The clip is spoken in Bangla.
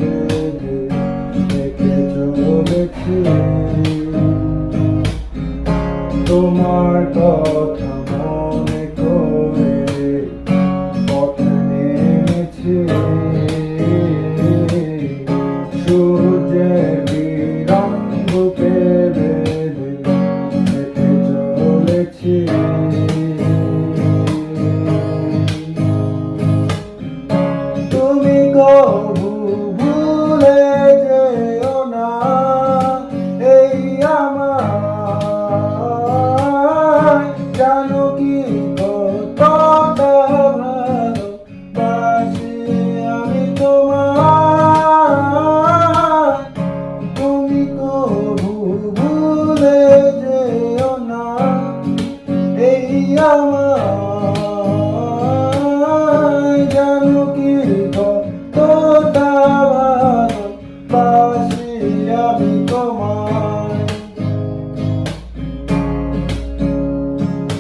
বেঁধে রেখে চলেছি। তোমার কথা মনে করে পথে নেমেছি। সূর্যের বিরাম বুকে বেঁধে রেখে চলেছি। তুমি কবু ভুলে যেও না এই আমায়। জানো কি কতটা ভালোবাসি আমি তোমায়। তুমি কবু ভুলে যেও না এই আমায়। জানো কি কতটা ভালোবাসি আমি তোমায়।